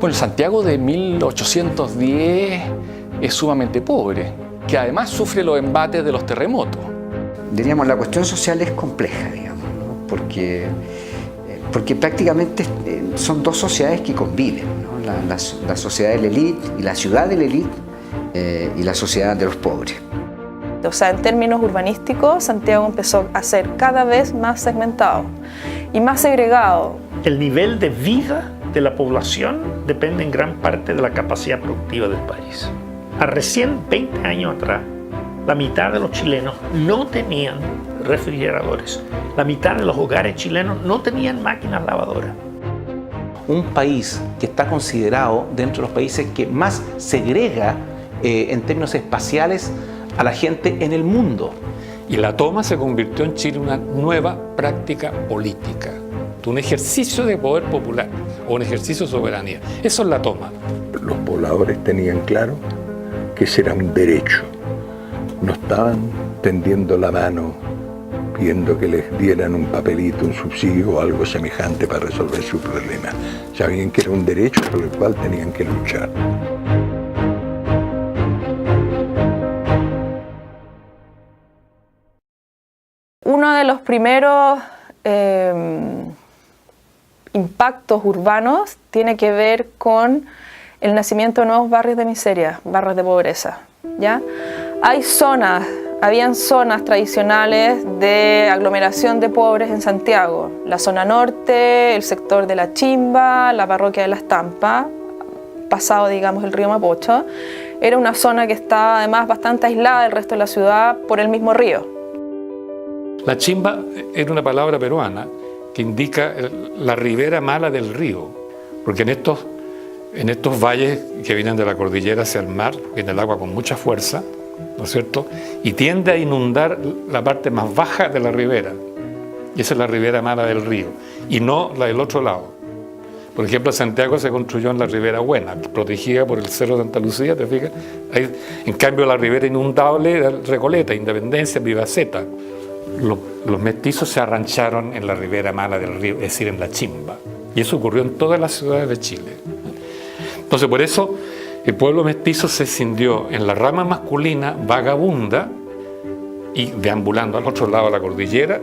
Bueno, Santiago de 1810 es sumamente pobre, que además sufre los embates de los terremotos. Diríamos, la cuestión social es compleja, digamos, ¿no? Porque prácticamente son dos sociedades que conviven, ¿no? La sociedad de la élite y la ciudad de la élite y la sociedad de los pobres. O sea, en términos urbanísticos, Santiago empezó a ser cada vez más segmentado y más segregado. El nivel de vida de la población depende en gran parte de la capacidad productiva del país. A recién 20 años atrás, la mitad de los chilenos no tenían refrigeradores. La mitad de los hogares chilenos no tenían máquinas lavadoras. Un país que está considerado dentro de los países que más segrega en términos espaciales a la gente en el mundo. Y la toma se convirtió en Chile en una nueva práctica política, un ejercicio de poder popular o un ejercicio de soberanía. Eso es la toma. Los pobladores tenían claro que ese era un derecho. No estaban tendiendo la mano pidiendo que les dieran un papelito, un subsidio o algo semejante para resolver su problema. Sabían que era un derecho por el cual tenían que luchar. Uno de los primeros impactos urbanos tiene que ver con el nacimiento de nuevos barrios de miseria, barrios de pobreza, ¿ya? Habían zonas tradicionales de aglomeración de pobres en Santiago, la zona norte, el sector de La Chimba, la parroquia de La Estampa, pasado, digamos, el río Mapocho. Era una zona que estaba además bastante aislada del resto de la ciudad por el mismo río. La chimba era una palabra peruana que indica la ribera mala del río, porque en estos valles que vienen de la cordillera hacia el mar, viene el agua con mucha fuerza, ¿no es cierto? Y tiende a inundar la parte más baja de la ribera, y esa es la ribera mala del río, y no la del otro lado. Por ejemplo, Santiago se construyó en la ribera buena, protegida por el Cerro de Santa Lucía, ¿te fijas? En cambio, la ribera inundable era Recoleta, Independencia, Vivaceta. Los mestizos se arrancharon en la ribera mala del río, es decir, en La Chimba. Y eso ocurrió en todas las ciudades de Chile. Entonces, por eso, el pueblo mestizo se escindió en la rama masculina vagabunda y deambulando al otro lado de la cordillera,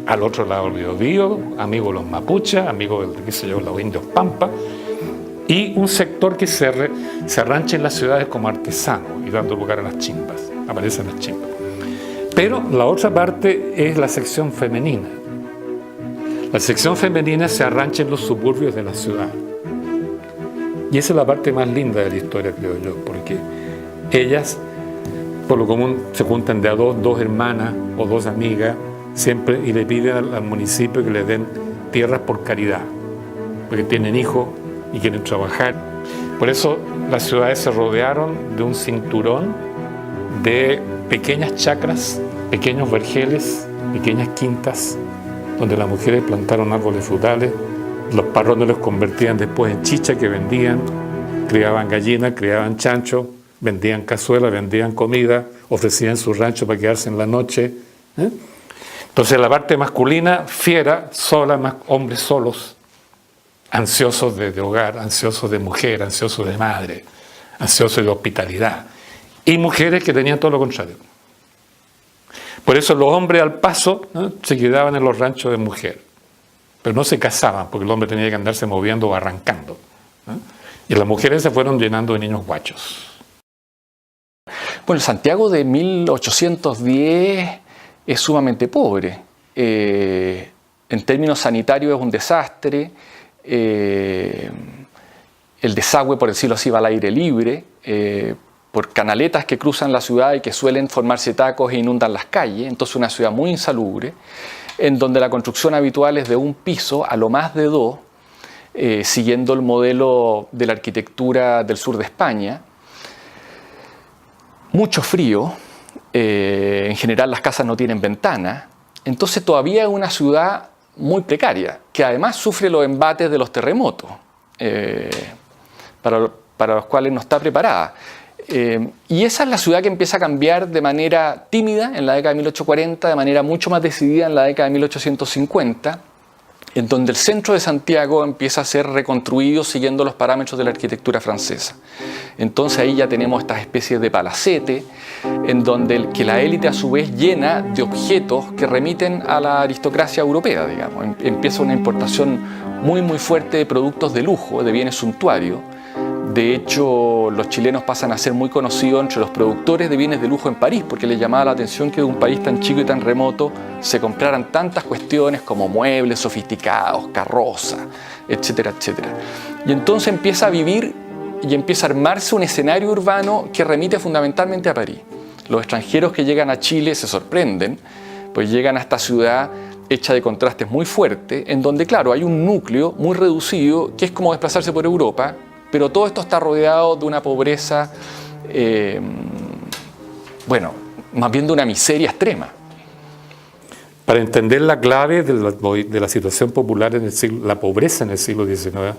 al otro lado del río Bío, amigos de los mapuches, amigos de, qué sé yo, los indios pampa, y un sector que se arrancha en las ciudades como artesano y dando lugar a las chimbas, aparecen las chimbas. Pero la otra parte es la sección femenina. La sección femenina se arrancha en los suburbios de la ciudad. Y esa es la parte más linda de la historia, creo yo, porque ellas, por lo común, se juntan de a dos hermanas o dos amigas, siempre, y le piden al municipio que les den tierras por caridad, porque tienen hijos y quieren trabajar. Por eso las ciudades se rodearon de un cinturón de pequeñas chacras, pequeños vergeles, pequeñas quintas, donde las mujeres plantaron árboles frutales, los parrones los convertían después en chicha que vendían, criaban gallinas, criaban chanchos, vendían cazuelas, vendían comida, ofrecían su rancho para quedarse en la noche. Entonces la parte masculina, fiera, sola, más hombres solos, ansiosos de hogar, ansiosos de mujer, ansiosos de madre, ansiosos de hospitalidad. Y mujeres que tenían todo lo contrario. Por eso los hombres al paso, ¿no?, se quedaban en los ranchos de mujer. Pero no se casaban, porque el hombre tenía que andarse moviendo o arrancando, ¿no? Y las mujeres se fueron llenando de niños guachos. Bueno, Santiago de 1810 es sumamente pobre. En términos sanitarios es un desastre. El desagüe, por decirlo así, va al aire libre, por canaletas que cruzan la ciudad y que suelen formarse tacos e inundan las calles. Entonces una ciudad muy insalubre, en donde la construcción habitual es de un piso a lo más de dos, siguiendo el modelo de la arquitectura del sur de España. Mucho frío, en general las casas no tienen ventanas, entonces todavía es una ciudad muy precaria, que además sufre los embates de los terremotos, para los cuales no está preparada. Y esa es la ciudad que empieza a cambiar de manera tímida en la década de 1840, de manera mucho más decidida en la década de 1850, en donde el centro de Santiago empieza a ser reconstruido siguiendo los parámetros de la arquitectura francesa. Entonces ahí ya tenemos estas especies de palacete, en donde que la élite a su vez llena de objetos que remiten a la aristocracia europea, digamos. Empieza una importación muy fuerte de productos de lujo, de bienes suntuarios. De hecho, los chilenos pasan a ser muy conocidos entre los productores de bienes de lujo en París, porque les llamaba la atención que de un país tan chico y tan remoto se compraran tantas cuestiones como muebles sofisticados, carrozas, etcétera, etcétera. Y entonces empieza a vivir y empieza a armarse un escenario urbano que remite fundamentalmente a París. Los extranjeros que llegan a Chile se sorprenden, pues llegan a esta ciudad hecha de contrastes muy fuertes, en donde, claro, hay un núcleo muy reducido que es como desplazarse por Europa, pero todo esto está rodeado de una pobreza, bueno, más bien de una miseria extrema. Para entender la clave de la situación popular en el siglo, la pobreza en el siglo XIX,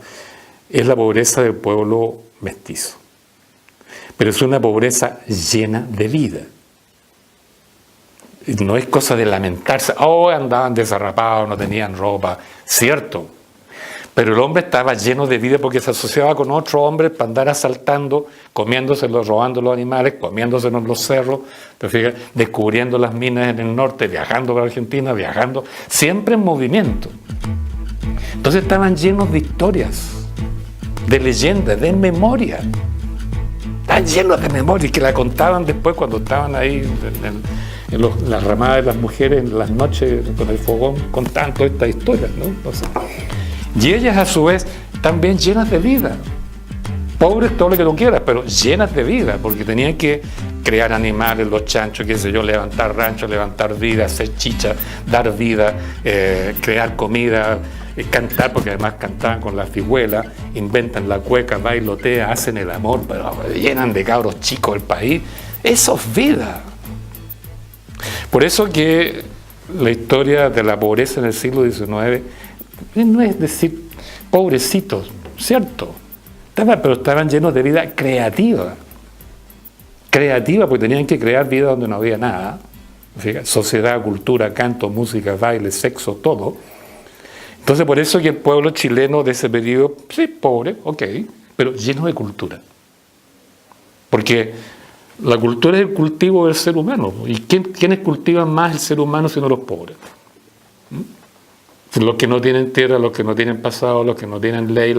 es la pobreza del pueblo mestizo. Pero es una pobreza llena de vida. No es cosa de lamentarse, oh, andaban desarrapados, no tenían ropa, cierto. Pero el hombre estaba lleno de vida porque se asociaba con otros hombres para andar asaltando, comiéndoselos, robando los animales, comiéndoselos los cerros, descubriendo las minas en el norte, viajando por Argentina, viajando, siempre en movimiento. Entonces estaban llenos de historias, de leyendas, de memoria. Estaban llenos de memoria que la contaban después cuando estaban ahí en las ramadas de las mujeres en las noches con el fogón, contaban todas estas historias, ¿no? Entonces, y ellas a su vez también llenas de vida, pobres todo lo que tú quieras, pero llenas de vida, porque tenían que crear animales, los chanchos, qué sé yo, levantar ranchos, levantar vida, hacer chicha, dar vida, crear comida, cantar, porque además cantaban con la figüela, inventan la cueca, bailotean, hacen el amor, pero llenan de cabros chicos el país. Eso es vida. Por eso que la historia de la pobreza en el siglo XIX no es decir pobrecitos, cierto, pero estaban llenos de vida creativa, porque tenían que crear vida donde no había nada, sociedad, cultura, canto, música, baile, sexo, todo. Entonces por eso que el pueblo chileno de ese periodo, sí, pobre, ok, pero lleno de cultura, porque la cultura es el cultivo del ser humano, y ¿quiénes cultivan más el ser humano sino los pobres? Los que no tienen tierra, los que no tienen pasado, los que no tienen ley,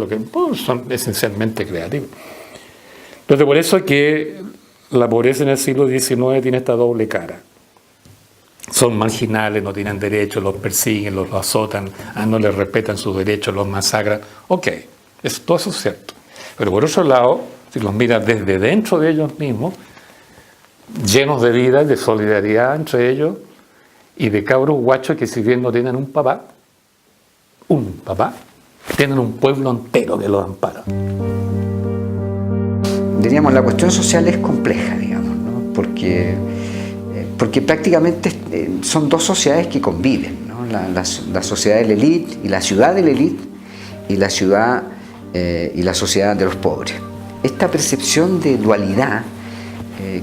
son esencialmente creativos. Entonces, por eso es que la pobreza en el siglo XIX tiene esta doble cara. Son marginales, no tienen derechos, los persiguen, los azotan, no les respetan sus derechos, los masacran. Ok, todo eso es cierto. Pero por otro lado, si los miras desde dentro de ellos mismos, llenos de vida y de solidaridad entre ellos, y de cabros guachos que si bien no tienen un papá, tienen un pueblo entero que los ampara. Diríamos, la cuestión social es compleja, digamos, ¿no? Porque prácticamente son dos sociedades que conviven, ¿no? La sociedad de la élite y la ciudad de la élite y la ciudad y la sociedad de los pobres. Esta percepción de dualidad,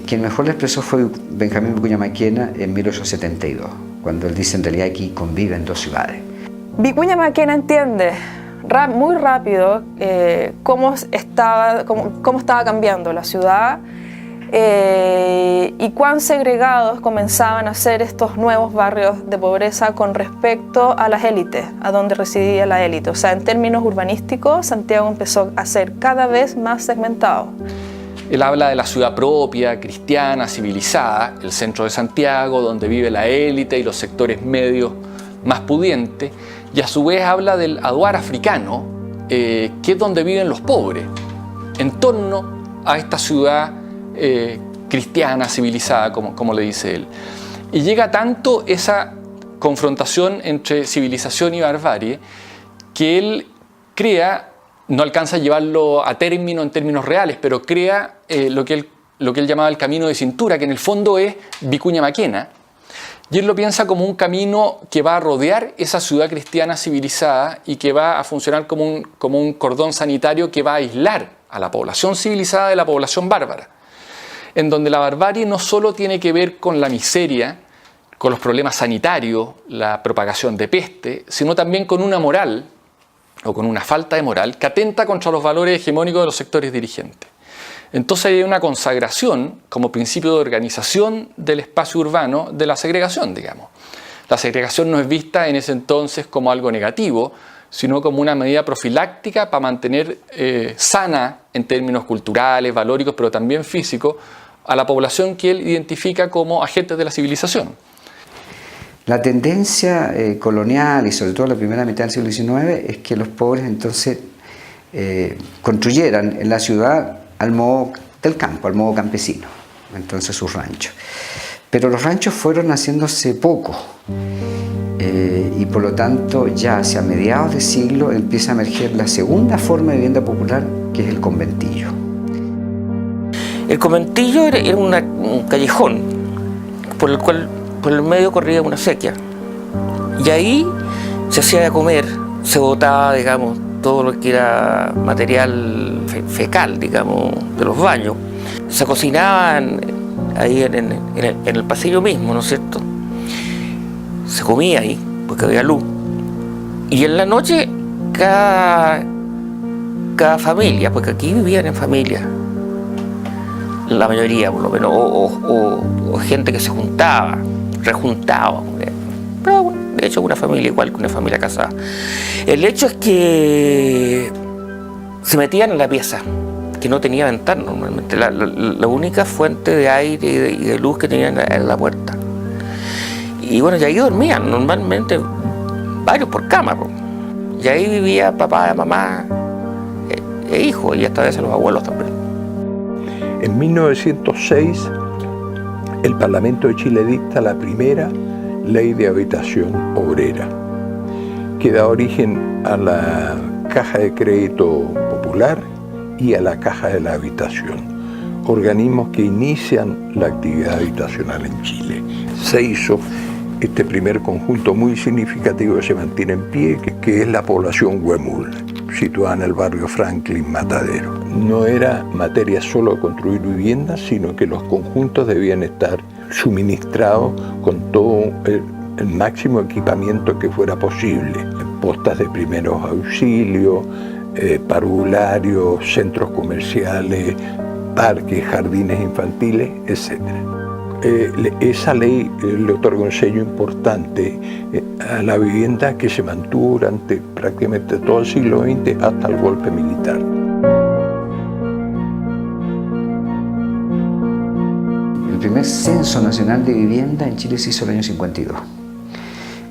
quien mejor la expresó fue Benjamín Vicuña Maquena en 1872, cuando él dice en realidad aquí conviven dos ciudades. Vicuña Maquena entiende muy rápido cómo estaba cambiando la ciudad y cuán segregados comenzaban a ser estos nuevos barrios de pobreza con respecto a las élites, a donde residía la élite. O sea, en términos urbanísticos, Santiago empezó a ser cada vez más segmentado. Él habla de la ciudad propia, cristiana, civilizada, el centro de Santiago, donde vive la élite y los sectores medios más pudientes, y a su vez habla del aduar africano, que es donde viven los pobres, en torno a esta ciudad cristiana, civilizada, como le dice él. Y llega tanto esa confrontación entre civilización y barbarie, que él crea, no alcanza a llevarlo a término en términos reales, pero crea lo que él llamaba el camino de cintura, que en el fondo es Vicuña Maquena, y él lo piensa como un camino que va a rodear esa ciudad cristiana civilizada y que va a funcionar como un cordón sanitario que va a aislar a la población civilizada de la población bárbara, en donde la barbarie no solo tiene que ver con la miseria, con los problemas sanitarios, la propagación de peste, sino también con una moral o con una falta de moral que atenta contra los valores hegemónicos de los sectores dirigentes. Entonces hay una consagración como principio de organización del espacio urbano de la segregación, digamos. La segregación no es vista en ese entonces como algo negativo, sino como una medida profiláctica para mantener sana en términos culturales, valóricos, pero también físicos, a la población que él identifica como agentes de la civilización. La tendencia colonial y sobre todo la primera mitad del siglo XIX es que los pobres entonces construyeran en la ciudad al modo del campo, al modo campesino, entonces sus ranchos. Pero los ranchos fueron haciéndose poco y por lo tanto ya hacia mediados de siglo empieza a emerger la segunda forma de vivienda popular, que es el conventillo. El conventillo era un callejón por el cual por el medio corría una acequia y ahí se hacía de comer, se botaba, digamos, todo lo que era material fecal, digamos, de los baños. Se cocinaban ahí en el pasillo mismo, ¿no es cierto? Se comía ahí, porque había luz. Y en la noche, cada familia, porque aquí vivían en familia, la mayoría por lo menos, o gente que se juntaba, rejuntaba. Pero bueno, de hecho una familia igual que una familia casada. El hecho es que se metían en la pieza, que no tenía ventana normalmente. La única fuente de aire y de luz que tenían era la puerta. Y bueno, y ahí dormían normalmente varios por cama. Y ahí vivía papá, mamá e hijos, y hasta a veces los abuelos también. En 1906, el Parlamento de Chile dicta la primera ley de habitación obrera, que da origen a la Caja de Crédito Popular y a la Caja de la Habitación, organismos que inician la actividad habitacional en Chile. Se hizo este primer conjunto muy significativo que se mantiene en pie, que es la población Huemul, situada en el barrio Franklin Matadero. No era materia solo de construir viviendas, sino que los conjuntos debían estar suministrados con todo el máximo equipamiento que fuera posible. Postas de primeros auxilios, parvularios, centros comerciales, parques, jardines infantiles, etc. Esa ley le otorga un sello importante a la vivienda que se mantuvo durante prácticamente todo el siglo XX hasta el golpe militar. El primer censo nacional de vivienda en Chile se hizo el año 52.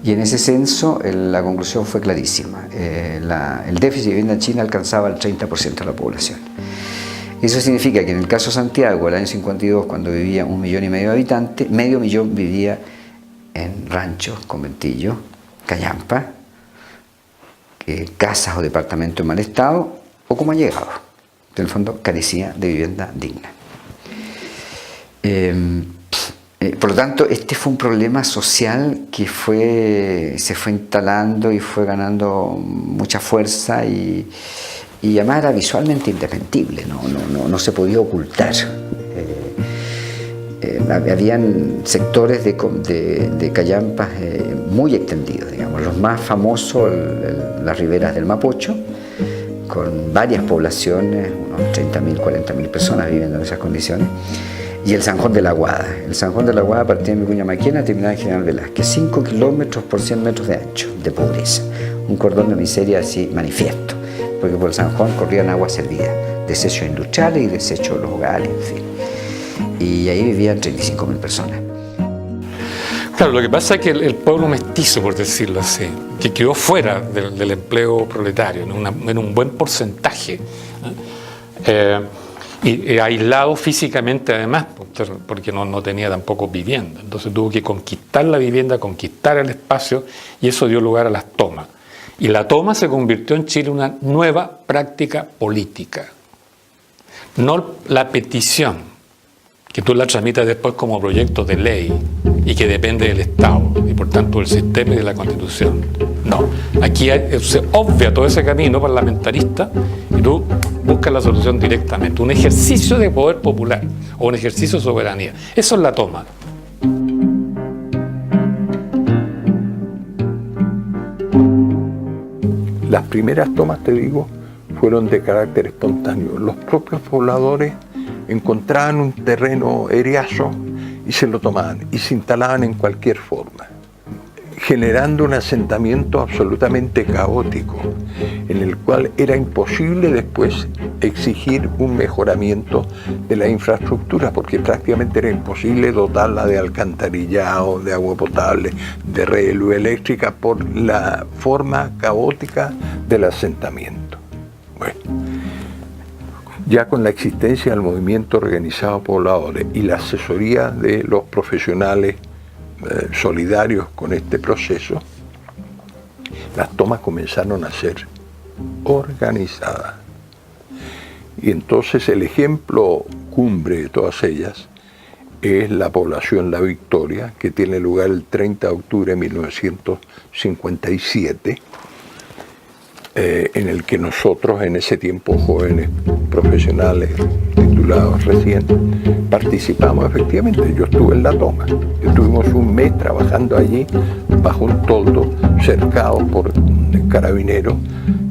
Y en ese censo la conclusión fue clarísima. El déficit de vivienda en Chile alcanzaba el 30% de la población. Eso significa que en el caso de Santiago, el año 52, cuando vivía 1,5 millones de habitantes, medio millón vivía en ranchos, conventillos, callampas, casas o departamentos en mal estado o como allegados. En el fondo carecía de vivienda digna. Por lo tanto, este fue un problema social que se fue instalando y fue ganando mucha fuerza y además era visualmente indefendible, no se podía ocultar. Habían sectores de callampas muy extendidos, digamos, los más famosos, las riberas del Mapocho, con varias poblaciones, unos 30.000, 40.000 personas viviendo en esas condiciones, y el Zanjón de la Aguada. El Zanjón de la Aguada partía de Vicuña Maquena, terminaba en General Velázquez, 5 kilómetros por 100 metros de ancho, de pobreza, un cordón de miseria así manifiesto, porque por el Zanjón corrían aguas servidas, desechos industriales y desechos de los hogares, en fin. Y ahí vivían 35.000 personas. Claro, lo que pasa es que el pueblo mestizo, por decirlo así, que quedó fuera del empleo proletario, en un buen porcentaje, y aislado físicamente además, porque no tenía tampoco vivienda. Entonces tuvo que conquistar la vivienda, conquistar el espacio, y eso dio lugar a las tomas. Y la toma se convirtió en Chile en una nueva práctica política. No la petición, que tú la tramitas después como proyecto de ley y que depende del Estado y por tanto del sistema y de la Constitución. No, aquí se obvia todo ese camino parlamentarista y tú buscas la solución directamente. Un ejercicio de poder popular o un ejercicio de soberanía. Eso es la toma. Las primeras tomas, te digo, fueron de carácter espontáneo. Los propios pobladores encontraban un terreno eriazo y se lo tomaban y se instalaban en cualquier forma, generando un asentamiento absolutamente caótico, en el cual era imposible después exigir un mejoramiento de la infraestructura, porque prácticamente era imposible dotarla de alcantarillado, de agua potable, de red de luz eléctrica, por la forma caótica del asentamiento. Bueno, ya con la existencia del movimiento organizado pobladores y la asesoría de los profesionales solidarios con este proceso, las tomas comenzaron a ser organizadas. Y entonces el ejemplo cumbre de todas ellas es la población La Victoria, que tiene lugar el 30 de octubre de 1957, en el que nosotros, en ese tiempo jóvenes profesionales titulados recién, participamos efectivamente. Yo estuve en la toma. Estuvimos un mes trabajando allí bajo un toldo, cercados por carabineros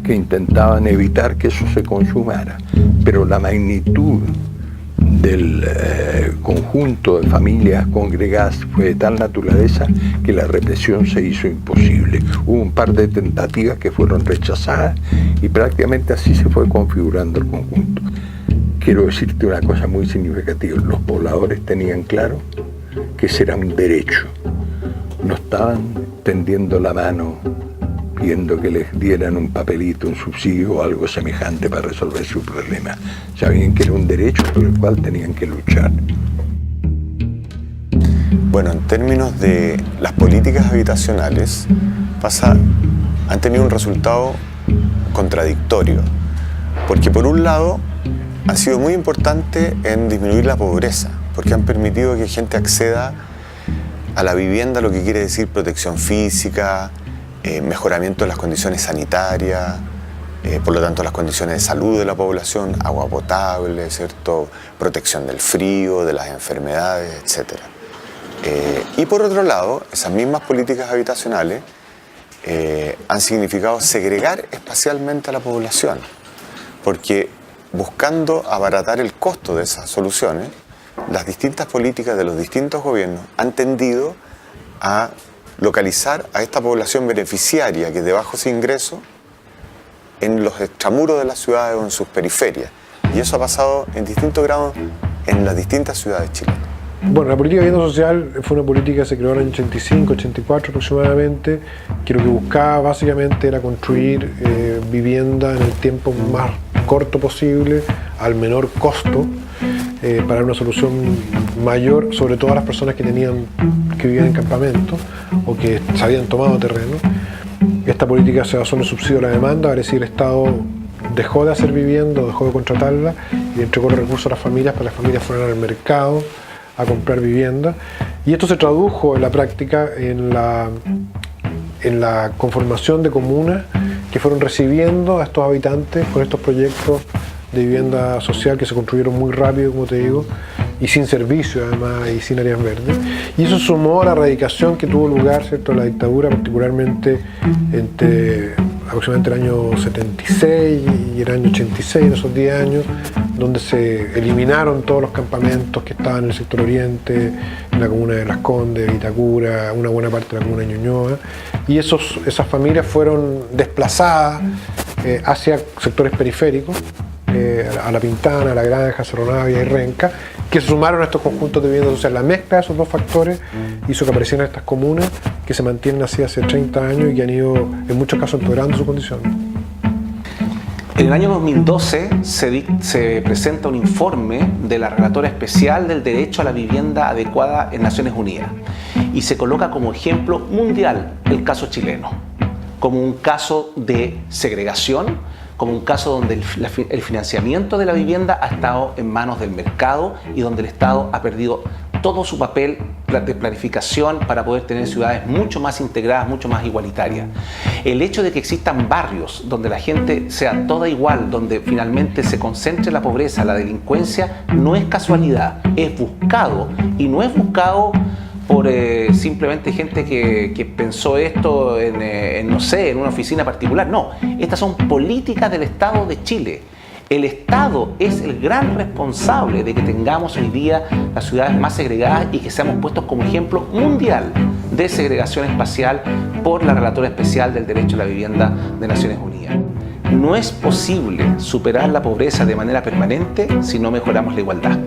que intentaban evitar que eso se consumara. Pero la magnitud del conjunto de familias congregadas fue de tal naturaleza que la represión se hizo imposible. Hubo un par de tentativas que fueron rechazadas y prácticamente así se fue configurando el conjunto. Quiero decirte una cosa muy significativa: los pobladores tenían claro que ese era un derecho. No estaban tendiendo la mano pidiendo que les dieran un papelito, un subsidio o algo semejante para resolver su problema. Sabían que era un derecho por el cual tenían que luchar. Bueno, en términos de las políticas habitacionales, han tenido un resultado contradictorio, porque por un lado han sido muy importantes en disminuir la pobreza, porque han permitido que gente acceda a la vivienda, lo que quiere decir protección física, mejoramiento de las condiciones sanitarias, por lo tanto las condiciones de salud de la población, agua potable, ¿cierto?, protección del frío, de las enfermedades, etc. Y por otro lado, esas mismas políticas habitacionales han significado segregar espacialmente a la población, porque buscando abaratar el costo de esas soluciones, las distintas políticas de los distintos gobiernos han tendido a localizar a esta población beneficiaria que es de bajos ingresos en los extramuros de las ciudades o en sus periferias. Y eso ha pasado en distintos grados en las distintas ciudades chilenas. Bueno, la política de vivienda social fue una política que se creó en el 85, 84 aproximadamente, que lo que buscaba básicamente era construir vivienda en el tiempo más corto posible, al menor costo, para una solución mayor, sobre todo a las personas que vivían en campamentos o que se habían tomado terreno. Esta política se basó en el subsidio a la demanda, es decir, el Estado dejó de hacer vivienda, dejó de contratarla y entregó los recursos a las familias para que las familias fueran al mercado a comprar vivienda. Y esto se tradujo en la práctica en la conformación de comunas que fueron recibiendo a estos habitantes con estos proyectos de vivienda social que se construyeron muy rápido, como te digo, y sin servicio además y sin áreas verdes. Y eso sumó a la erradicación que tuvo lugar, ¿cierto?, la dictadura, particularmente entre aproximadamente el año 76 y el año 86, en esos 10 años, donde se eliminaron todos los campamentos que estaban en el sector oriente, en la comuna de Las Condes, Vitacura, una buena parte de la comuna de Ñuñoa, y esas familias fueron desplazadas hacia sectores periféricos, a La Pintana, a La Granja, Cerro Navia y Renca, que se sumaron a estos conjuntos de vivienda social. La mezcla de esos dos factores hizo que aparecieran estas comunas que se mantienen así hace 30 años y que han ido en muchos casos empeorando su condición. En el año 2012 se presenta un informe de la Relatora Especial del Derecho a la Vivienda Adecuada en Naciones Unidas y se coloca como ejemplo mundial el caso chileno, como un caso de segregación, como un caso donde el financiamiento de la vivienda ha estado en manos del mercado y donde el Estado ha perdido todo su papel de planificación para poder tener ciudades mucho más integradas, mucho más igualitarias. El hecho de que existan barrios donde la gente sea toda igual, donde finalmente se concentre la pobreza, la delincuencia, no es casualidad, es buscado, y no es buscado por simplemente gente que pensó esto no sé, en una oficina particular. No, estas son políticas del Estado de Chile. El Estado es el gran responsable de que tengamos hoy día las ciudades más segregadas y que seamos puestos como ejemplo mundial de segregación espacial por la Relatora Especial del Derecho a la Vivienda de Naciones Unidas. No es posible superar la pobreza de manera permanente si no mejoramos la igualdad.